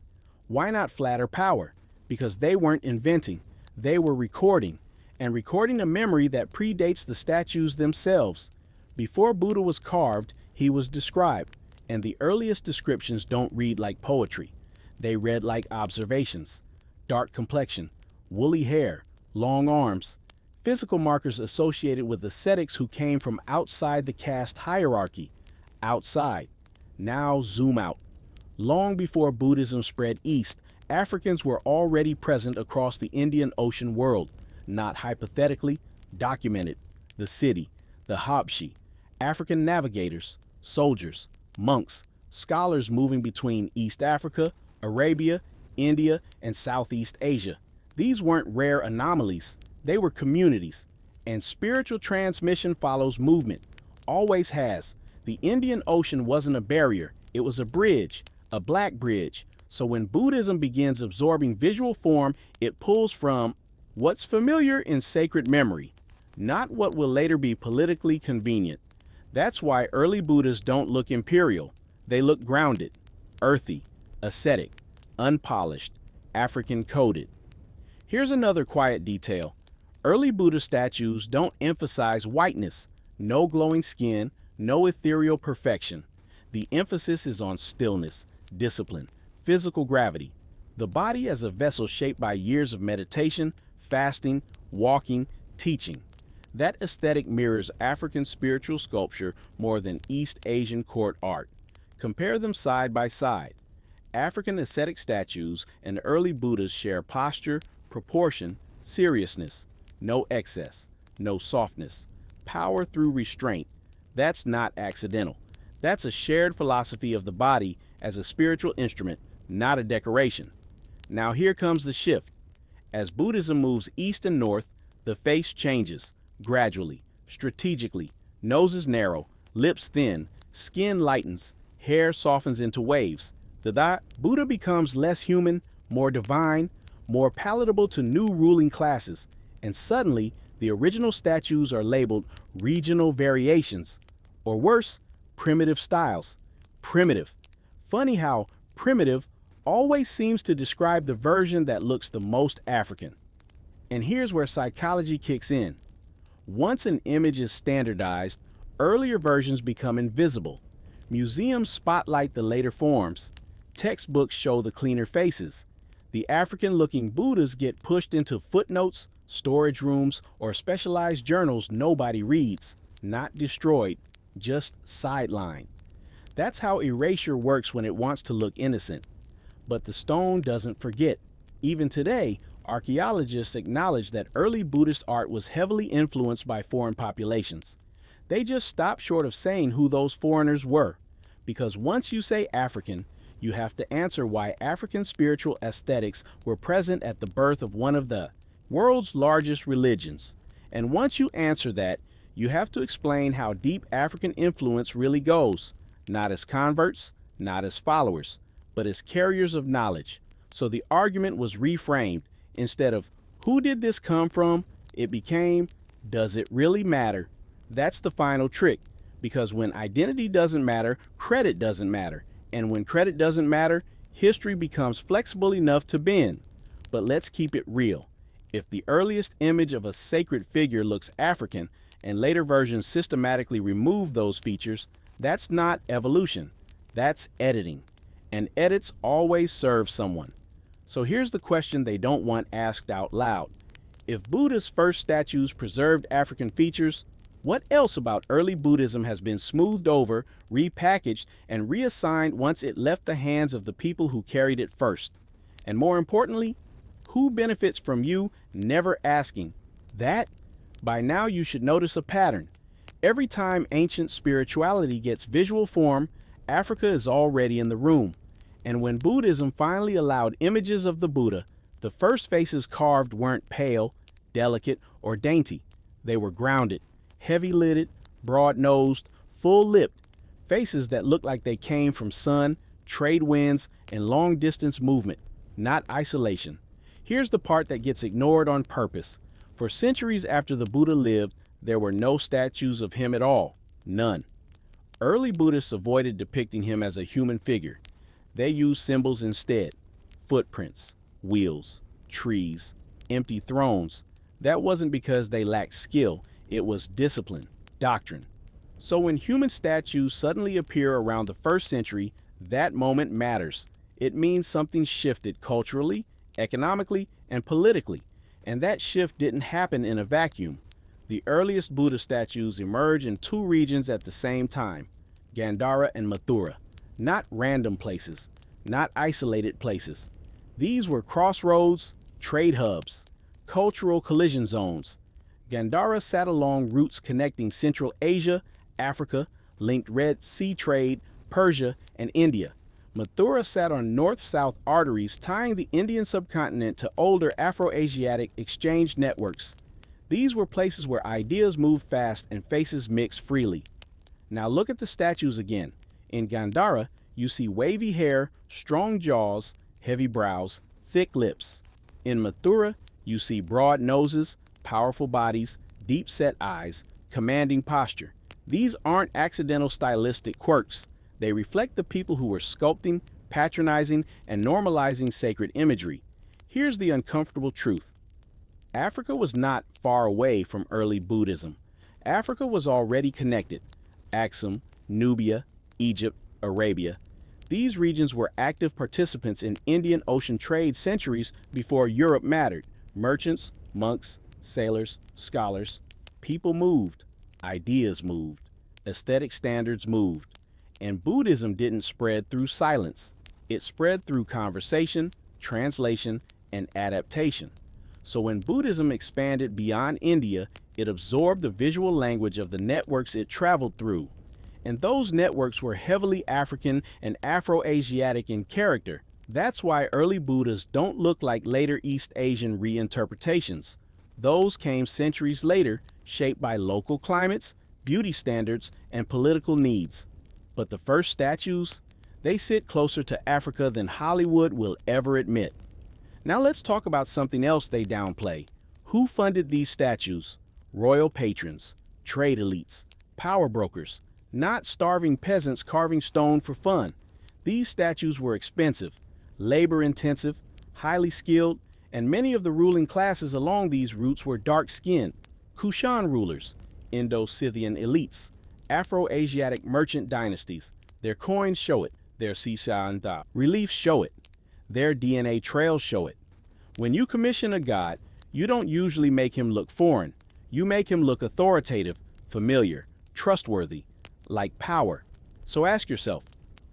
Why not flatter power? Because they weren't inventing, they were recording, and recording a memory that predates the statues themselves. Before Buddha was carved, he was described, and the earliest descriptions don't read like poetry. They read like observations. Dark complexion, woolly hair, long arms, physical markers associated with ascetics who came from outside the caste hierarchy. Outside. Now zoom out. Long before Buddhism spread east, Africans were already present across the Indian Ocean world, not hypothetically, documented. The city, the Habshi, African navigators, soldiers, monks, scholars moving between East Africa, Arabia, India, and Southeast Asia. These weren't rare anomalies, they were communities. And spiritual transmission follows movement, always has. The Indian Ocean wasn't a barrier, it was a bridge, a black bridge. So when Buddhism begins absorbing visual form, it pulls from what's familiar in sacred memory, not what will later be politically convenient. That's why early Buddhas don't look imperial. They look grounded, earthy, ascetic, unpolished, African coded. Here's another quiet detail. Early Buddha statues don't emphasize whiteness, no glowing skin, no ethereal perfection. The emphasis is on stillness, discipline, physical gravity. The body as a vessel shaped by years of meditation, fasting, walking, teaching. That aesthetic mirrors African spiritual sculpture more than East Asian court art. Compare them side by side. African ascetic statues and early Buddhas share posture, proportion, seriousness. No excess, no softness. Power through restraint. That's not accidental. That's a shared philosophy of the body as a spiritual instrument, not a decoration. Now here comes the shift. As Buddhism moves east and north, the face changes, gradually, strategically. Noses narrow, lips thin, skin lightens, hair softens into waves. The Buddha becomes less human, more divine, more palatable to new ruling classes. And suddenly, the original statues are labeled regional variations, or worse, primitive styles. Primitive. Funny how primitive always seems to describe the version that looks the most African. And here's where psychology kicks in. Once an image is standardized, earlier versions become invisible. Museums spotlight the later forms. Textbooks show the cleaner faces. The African-looking Buddhas get pushed into footnotes, storage rooms, or specialized journals nobody reads. Not destroyed, just sidelined. That's how erasure works when it wants to look innocent. But the stone doesn't forget. Even today, archaeologists acknowledge that early Buddhist art was heavily influenced by foreign populations. They just stopped short of saying who those foreigners were. Because once you say African, you have to answer why African spiritual aesthetics were present at the birth of one of the world's largest religions. And once you answer that, you have to explain how deep African influence really goes, not as converts, not as followers, but as carriers of knowledge. So the argument was reframed. Instead of, who did this come from? It became, does it really matter? That's the final trick, because when identity doesn't matter, credit doesn't matter. And when credit doesn't matter, history becomes flexible enough to bend. But let's keep it real. If the earliest image of a sacred figure looks African, and later versions systematically remove those features, that's not evolution. That's editing. And edits always serve someone. So here's the question they don't want asked out loud. If Buddha's first statues preserved African features, what else about early Buddhism has been smoothed over, repackaged, and reassigned once it left the hands of the people who carried it first? And more importantly, who benefits from you never asking? That, by now you should notice a pattern. Every time ancient spirituality gets visual form, Africa is already in the room. And when Buddhism finally allowed images of the Buddha, the first faces carved weren't pale, delicate, or dainty. They were grounded, heavy-lidded, broad-nosed, full-lipped, faces that looked like they came from sun, trade winds, and long-distance movement, not isolation. Here's the part that gets ignored on purpose. For centuries after the Buddha lived, there were no statues of him at all. None. Early Buddhists avoided depicting him as a human figure. They used symbols instead. Footprints, wheels, trees, empty thrones. That wasn't because they lacked skill. It was discipline, doctrine. So when human statues suddenly appear around the 1st century, that moment matters. It means something shifted culturally, economically, and politically. And that shift didn't happen in a vacuum. The earliest Buddha statues emerge in 2 regions at the same time, Gandhara and Mathura. Not random places, not isolated places. These were crossroads, trade hubs, cultural collision zones. Gandhara sat along routes connecting Central Asia, Africa, linked Red Sea trade, Persia, and India. Mathura sat on north-south arteries tying the Indian subcontinent to older Afro-Asiatic exchange networks. These were places where ideas moved fast and faces mixed freely. Now look at the statues again. In Gandhara, you see wavy hair, strong jaws, heavy brows, thick lips. In Mathura, you see broad noses, powerful bodies, deep-set eyes, commanding posture. These aren't accidental stylistic quirks. They reflect the people who were sculpting, patronizing, and normalizing sacred imagery. Here's the uncomfortable truth. Africa was not far away from early Buddhism. Africa was already connected. Aksum, Nubia, Egypt, Arabia. These regions were active participants in Indian Ocean trade centuries before Europe mattered. Merchants, monks, sailors, scholars. People moved. Ideas moved. Aesthetic standards moved. And Buddhism didn't spread through silence. It spread through conversation, translation, and adaptation. So when Buddhism expanded beyond India, it absorbed the visual language of the networks it traveled through. And those networks were heavily African and Afro-Asiatic in character. That's why early Buddhas don't look like later East Asian reinterpretations. Those came centuries later, shaped by local climates, beauty standards, and political needs. But the first statues, they sit closer to Africa than Hollywood will ever admit. Now let's talk about something else they downplay. Who funded these statues? Royal patrons, trade elites, power brokers, not starving peasants carving stone for fun. These statues were expensive, labor-intensive, highly skilled, and many of the ruling classes along these routes were dark-skinned. Kushan rulers, Indo-Scythian elites, Afro-Asiatic merchant dynasties. Their coins show it, their Sisanda reliefs show it, their DNA trails show it. When you commission a god, you don't usually make him look foreign. You make him look authoritative, familiar, trustworthy, like power. So ask yourself,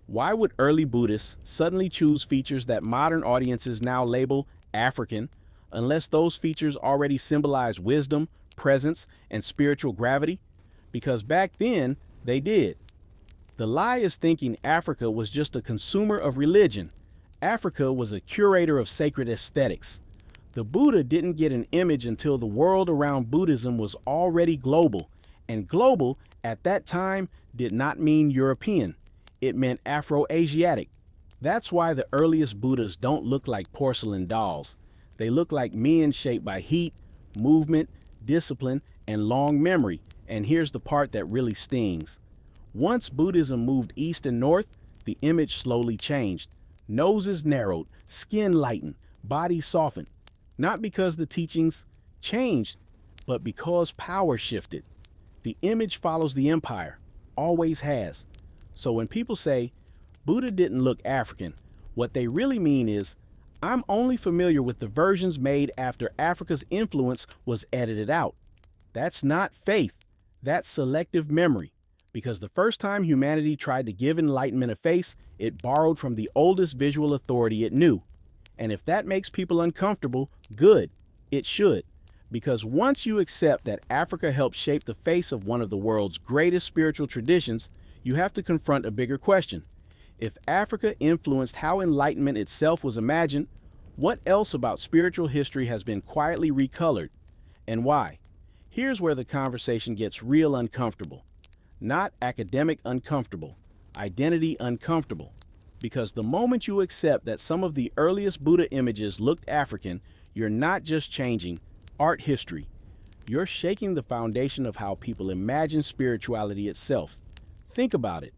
why would early Buddhists suddenly choose features that modern audiences now label African, unless those features already symbolize wisdom, presence, and spiritual gravity? Because back then, they did. The lie is thinking Africa was just a consumer of religion. Africa was a curator of sacred aesthetics. The Buddha didn't get an image until the world around Buddhism was already global. And global, at that time, did not mean European. It meant Afro-Asiatic. That's why the earliest Buddhas don't look like porcelain dolls. They look like men shaped by heat, movement, discipline, and long memory. And here's the part that really stings. Once Buddhism moved east and north, the image slowly changed. Noses narrowed, skin lightened, bodies softened. Not because the teachings changed, but because power shifted. The image follows the empire, always has. So when people say, Buddha didn't look African, what they really mean is, I'm only familiar with the versions made after Africa's influence was edited out. That's not faith, that's selective memory. Because the first time humanity tried to give enlightenment a face, it borrowed from the oldest visual authority it knew. And if that makes people uncomfortable, good, it should. Because once you accept that Africa helped shape the face of one of the world's greatest spiritual traditions, you have to confront a bigger question. If Africa influenced how enlightenment itself was imagined, what else about spiritual history has been quietly recolored, and why? Here's where the conversation gets real uncomfortable. Not academic uncomfortable, identity uncomfortable. Because the moment you accept that some of the earliest Buddha images looked African, you're not just changing art history. You're shaking the foundation of how people imagine spirituality itself. Think about it.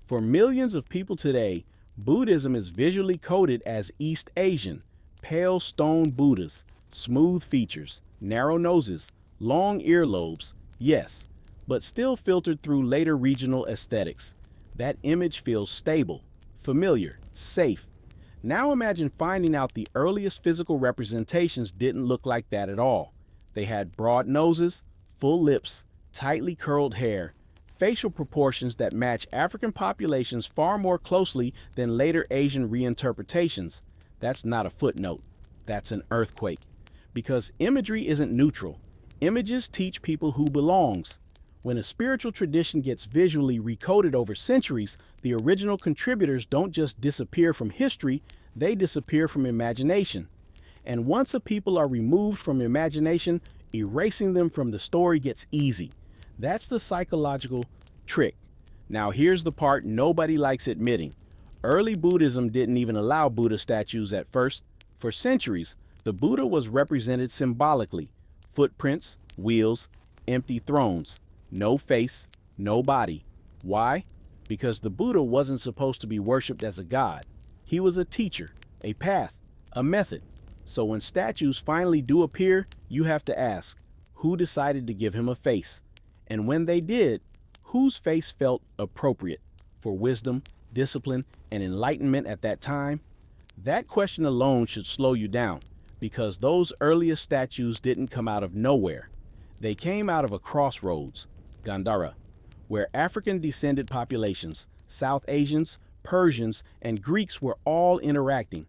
For millions of people today, Buddhism is visually coded as East Asian, pale stone Buddhas, smooth features, narrow noses, long earlobes, yes, but still filtered through later regional aesthetics. That image feels stable, familiar, safe. Now imagine finding out the earliest physical representations didn't look like that at all. They had broad noses, full lips, tightly curled hair, facial proportions that match African populations far more closely than later Asian reinterpretations. That's not a footnote. That's an earthquake. Because imagery isn't neutral. Images teach people who belongs. When a spiritual tradition gets visually recoded over centuries, the original contributors don't just disappear from history, they disappear from imagination. And once a people are removed from imagination, erasing them from the story gets easy. That's the psychological trick. Now here's the part nobody likes admitting. Early Buddhism didn't even allow Buddha statues at first. For centuries, the Buddha was represented symbolically. Footprints, wheels, empty thrones. No face, no body. Why? Because the Buddha wasn't supposed to be worshipped as a god. He was a teacher, a path, a method. So when statues finally do appear, you have to ask, who decided to give him a face? And when they did, whose face felt appropriate for wisdom, discipline, and enlightenment at that time? That question alone should slow you down, because those earliest statues didn't come out of nowhere. They came out of a crossroads, Gandhara, where African-descended populations, South Asians, Persians, and Greeks were all interacting.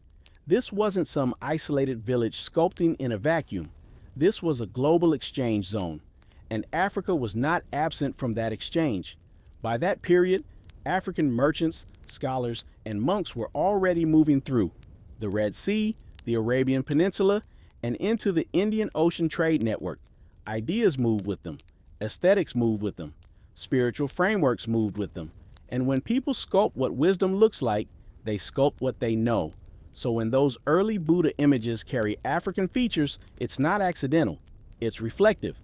This wasn't some isolated village sculpting in a vacuum. This was a global exchange zone, and Africa was not absent from that exchange. By that period, African merchants, scholars, and monks were already moving through the Red Sea, the Arabian Peninsula, and into the Indian Ocean trade network. Ideas moved with them, aesthetics moved with them, spiritual frameworks moved with them. And when people sculpt what wisdom looks like, they sculpt what they know. So when those early Buddha images carry African features, it's not accidental, it's reflective.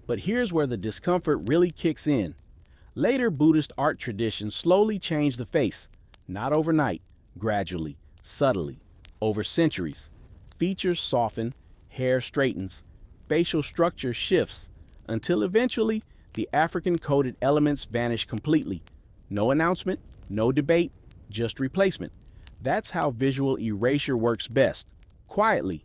But here's where the discomfort really kicks in. Later Buddhist art traditions slowly change the face, not overnight, gradually, subtly, over centuries. Features soften, hair straightens, facial structure shifts, until eventually the African-coded elements vanish completely. No announcement, no debate, just replacement. That's how visual erasure works best, quietly.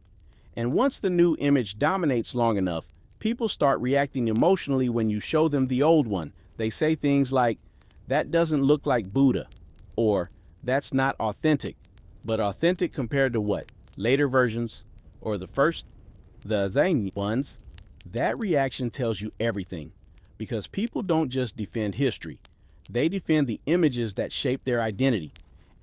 And once the new image dominates long enough, people start reacting emotionally when you show them the old one. They say things like, that doesn't look like Buddha, or that's not authentic. But authentic compared to what? Later versions, or the first, the Zen ones? That reaction tells you everything, because people don't just defend history. They defend the images that shape their identity.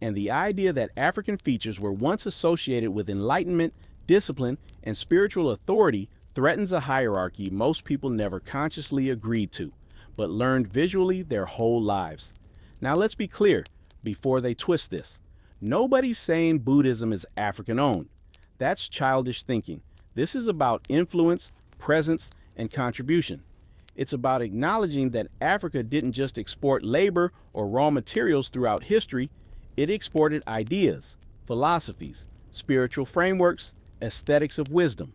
And the idea that African features were once associated with enlightenment, discipline, and spiritual authority threatens a hierarchy most people never consciously agreed to, but learned visually their whole lives. Now let's be clear, before they twist this. Nobody's saying Buddhism is African-owned. That's childish thinking. This is about influence, presence, and contribution. It's about acknowledging that Africa didn't just export labor or raw materials throughout history, it exported ideas, philosophies, spiritual frameworks, aesthetics of wisdom.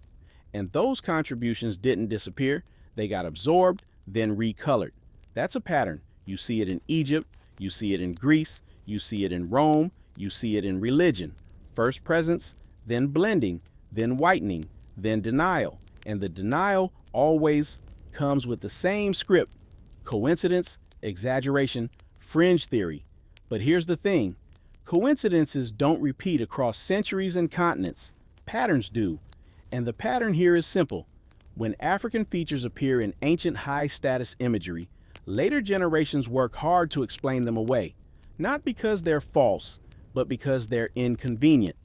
And those contributions didn't disappear, they got absorbed, then recolored. That's a pattern. You see it in Egypt, you see it in Greece, you see it in Rome, you see it in religion. First presence, then blending, then whitening, then denial. And the denial always comes with the same script: coincidence, exaggeration, fringe theory. But here's the thing: coincidences don't repeat across centuries and continents. Patterns do. And the pattern here is simple. When African features appear in ancient high-status imagery, later generations work hard to explain them away. Not because they're false, but because they're inconvenient.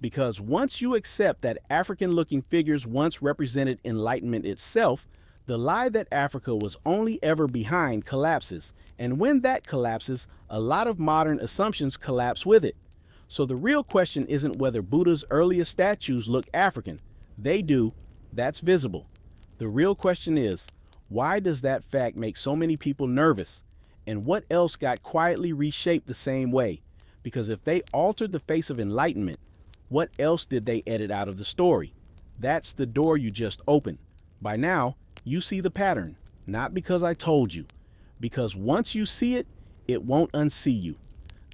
Because once you accept that African-looking figures once represented enlightenment itself, the lie that Africa was only ever behind collapses. And when that collapses, a lot of modern assumptions collapse with it. So the real question isn't whether Buddha's earliest statues look African. They do. That's visible. The real question is, why does that fact make so many people nervous? And what else got quietly reshaped the same way? Because if they altered the face of enlightenment, what else did they edit out of the story? That's the door you just opened. By now, you see the pattern, not because I told you. Because once you see it, it won't unsee you.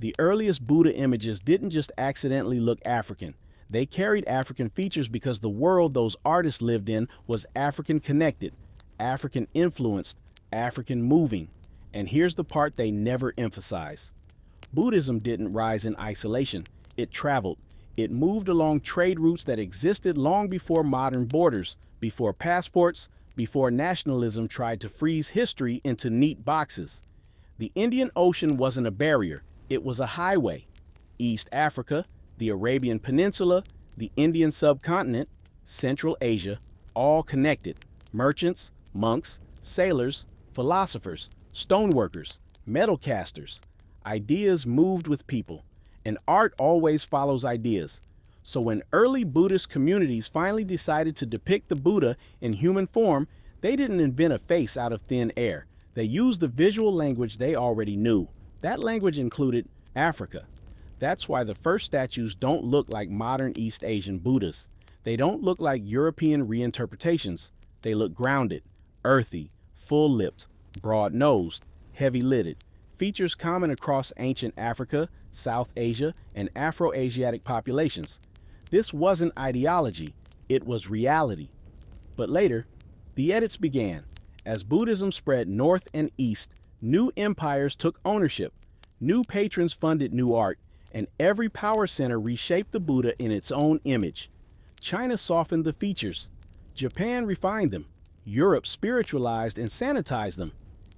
The earliest Buddha images didn't just accidentally look African. They carried African features because the world those artists lived in was African connected, African influenced, African moving. And here's the part they never emphasize. Buddhism didn't rise in isolation. It traveled. It moved along trade routes that existed long before modern borders, before passports, before nationalism tried to freeze history into neat boxes. The Indian Ocean wasn't a barrier. It was a highway. East Africa, the Arabian Peninsula, the Indian subcontinent, Central Asia, all connected. Merchants, monks, sailors, philosophers, stoneworkers, metal casters. Ideas moved with people, and art always follows ideas. So when early Buddhist communities finally decided to depict the Buddha in human form, they didn't invent a face out of thin air. They used the visual language they already knew. That language included Africa. That's why the first statues don't look like modern East Asian Buddhas. They don't look like European reinterpretations. They look grounded, earthy, full-lipped, broad-nosed, heavy-lidded. Features common across ancient Africa, South Asia, and Afro-Asiatic populations. This wasn't ideology, it was reality. But later, the edits began. As Buddhism spread north and east, new empires took ownership. New patrons funded new art, and every power center reshaped the Buddha in its own image. China softened the features. Japan refined them. Europe spiritualized and sanitized them.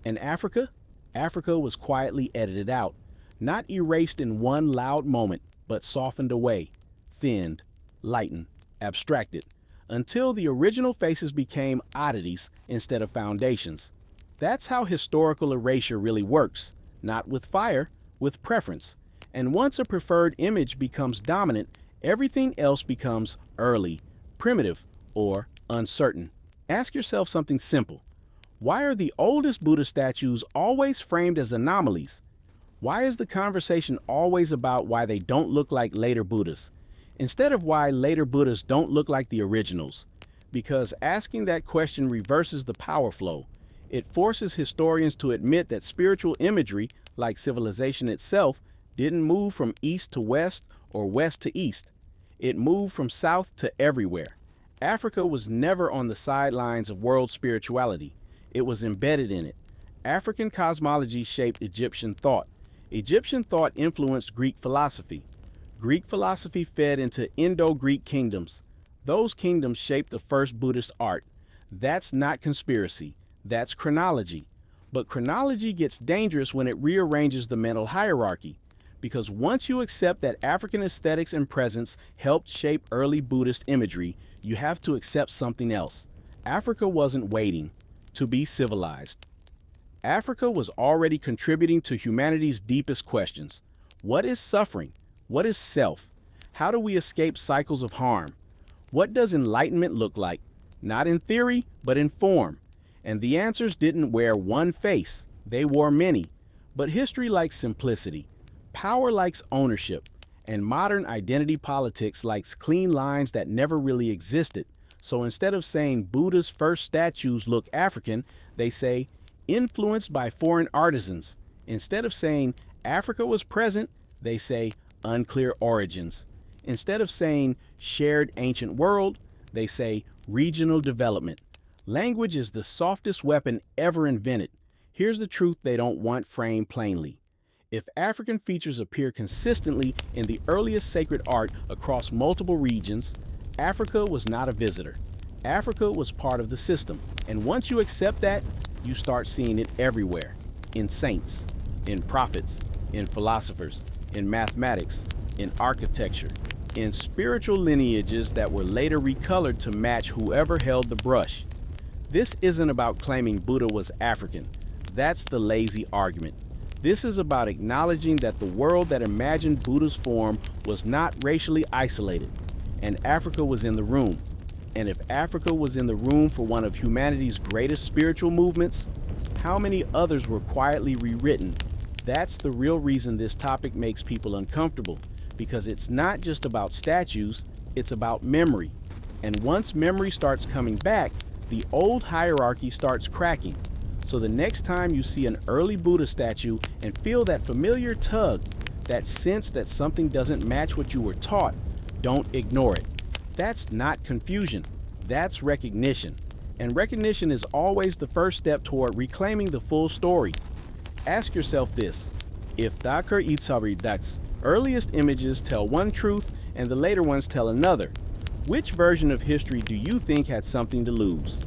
And Africa? Africa was quietly edited out. Not erased in one loud moment, but softened away, thinned, lightened, abstracted, until the original faces became oddities instead of foundations. That's how historical erasure really works. Not with fire, with preference. And once a preferred image becomes dominant, everything else becomes early, primitive, or uncertain. Ask yourself something simple. Why are the oldest Buddha statues always framed as anomalies? Why is the conversation always about why they don't look like later Buddhas, instead of why later Buddhas don't look like the originals? Because asking that question reverses the power flow. It forces historians to admit that spiritual imagery, like civilization itself, didn't move from east to west or west to east. It moved from south to everywhere. Africa was never on the sidelines of world spirituality. It was embedded in it. African cosmology shaped Egyptian thought. Egyptian thought influenced Greek philosophy. Greek philosophy fed into Indo-Greek kingdoms. Those kingdoms shaped the first Buddhist art. That's not conspiracy. That's chronology. But chronology gets dangerous when it rearranges the mental hierarchy. Because once you accept that African aesthetics and presence helped shape early Buddhist imagery, you have to accept something else. Africa wasn't waiting to be civilized. Africa was already contributing to humanity's deepest questions. What is suffering? What is self? How do we escape cycles of harm? What does enlightenment look like? Not in theory, but in form. And the answers didn't wear one face. They wore many. But history likes simplicity. Power likes ownership. And modern identity politics likes clean lines that never really existed. So instead of saying Buddha's first statues look African, they say influenced by foreign artisans. Instead of saying Africa was present, they say unclear origins. Instead of saying shared ancient world, they say regional development. Language is the softest weapon ever invented. Here's the truth they don't want framed plainly. If African features appear consistently in the earliest sacred art across multiple regions, Africa was not a visitor. Africa was part of the system. And once you accept that, you start seeing it everywhere. In saints, in prophets, in philosophers, in mathematics, in architecture, in spiritual lineages that were later recolored to match whoever held the brush. This isn't about claiming Buddha was African. That's the lazy argument. This is about acknowledging that the world that imagined Buddha's form was not racially isolated, and Africa was in the room. And if Africa was in the room for one of humanity's greatest spiritual movements, how many others were quietly rewritten? That's the real reason this topic makes people uncomfortable, because it's not just about statues, it's about memory. And once memory starts coming back, the old hierarchy starts cracking. So the next time you see an early Buddha statue and feel that familiar tug, that sense that something doesn't match what you were taught, don't ignore it. That's not confusion, that's recognition. And recognition is always the first step toward reclaiming the full story. Ask yourself this: if Dakar Itzabridak's earliest images tell one truth and the later ones tell another, which version of history do you think had something to lose?